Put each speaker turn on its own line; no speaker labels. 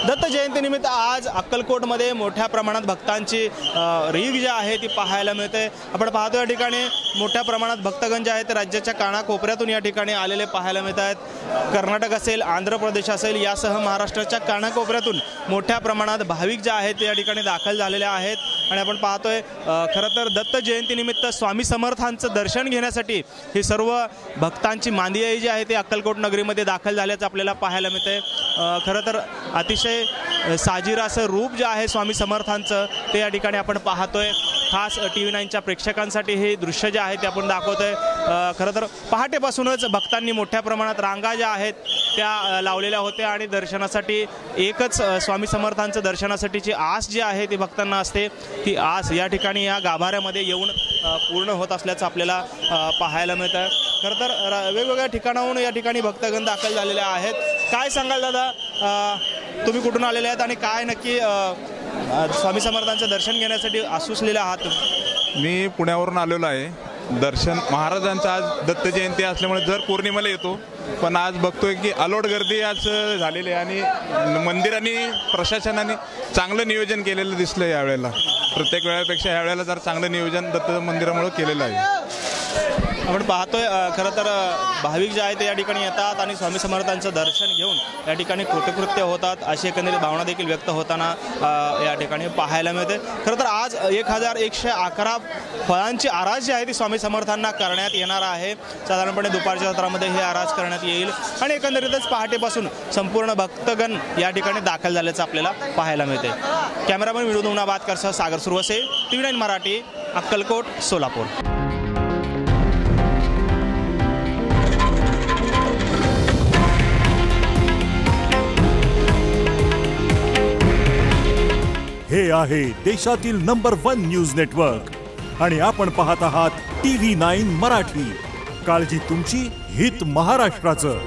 दत्त जयंतीनिमित्त आज अक्कलकोटमध्ये मोठ्या प्रमाणात भक्तांची रीघ जी आहे ती पाहायला मिळते। आपण पाहतो या ठिकाणी मोठ्या प्रमाणात भक्तगण जे आहेत ते राज्याच्या कानाकोपऱ्यातून या ठिकाणी आलेले पाहायला मिळत आहेत। कर्नाटक असेल, आंध्र प्रदेश असेल यासह महाराष्ट्राच्या कानाकोपऱ्यातून मोठ्या प्रमाणात भाविक जे आहेत ते या ठिकाणी दाखल झालेले आहेत। आणि आपण पाहतोय खरं तर दत्त जयंतीनिमित्त स्वामी समर्थांचं दर्शन घेण्यासाठी ही सर्व भक्तांची मांदियाळी जी आहे ती अक्कलकोट नगरीमध्ये दाखल झाल्याचं आपल्याला पाहायला मिळतंय। खरं तर अतिशय साजिर असं रूप जे आहे स्वामी समर्थांचं ते या ठिकाणी आपण पाहतोय। खास TV9च्या प्रेक्षकांसाठी हे दृश्य जे आहे ते आपण दाखवतोय। खरं तर पहाटेपासूनच भक्तांनी मोठ्या प्रमाणात रांगा ज्या आहेत त्या लावलेल्या होत्या आणि दर्शनासाठी एकच स्वामी समर्थांचं दर्शनासाठीची आस जी आहे ती भक्तांना असते, ती आस या ठिकाणी या गाभाऱ्यामध्ये येऊन पूर्ण होत असल्याचं आपल्याला पाहायला मिळतं। खरं तर वेगवेगळ्या ठिकाणाहून या ठिकाणी भक्तगण दाखल झालेले आहेत। काय सांगाल दादा, तुम्ही कुठून आलेले आहेत आणि काय नक्की स्वामी समर्थांचं दर्शन घेण्यासाठी आसुसलेले आहात?
मी पुण्यावरून आलेलो आहे। दर्शन महाराजांचं आज दत्त जयंती असल्यामुळे दर पौर्णिमेला येतो, पण आज बघतोय की अलोट गर्दी आज झालेली आहे आणि मंदिराने प्रशासनाने चांगलं नियोजन केलेलं दिसलं यावेळेला। प्रत्येक वेळेपेक्षा यावेळेला जर चांगलं नियोजन दत्त मंदिरामुळे केलेलं आहे।
आपण पाहतोय खरं तर भाविक जे आहेत या ठिकाणी येतात आणि स्वामी समर्थांचं दर्शन घेऊन या ठिकाणी कृतकृत्य होतात, अशी एकंदरीत भावना देखील व्यक्त होताना या ठिकाणी पाहायला मिळते। खरं तर आज 1111 फळांची आरास जी आहे ती स्वामी समर्थांना करण्यात येणार आहे। साधारणपणे दुपारच्या सत्रामध्ये हे आरास करण्यात येईल आणि एकंदरीतच पहाटेपासून संपूर्ण भक्तगण या ठिकाणी दाखल झाल्याचं आपल्याला पाहायला मिळते। कॅमेरामॅन विनोद उनाबादकरसह सागर सुरवसे, TV9 मराठी, अक्कलकोट, सोलापूर।
हे आहे देशातील नंबर 1 न्यूज नेटवर्क आणि आपण पाहत आहात TV9 मराठी। काळजी तुमची, हित महाराष्ट्राचं।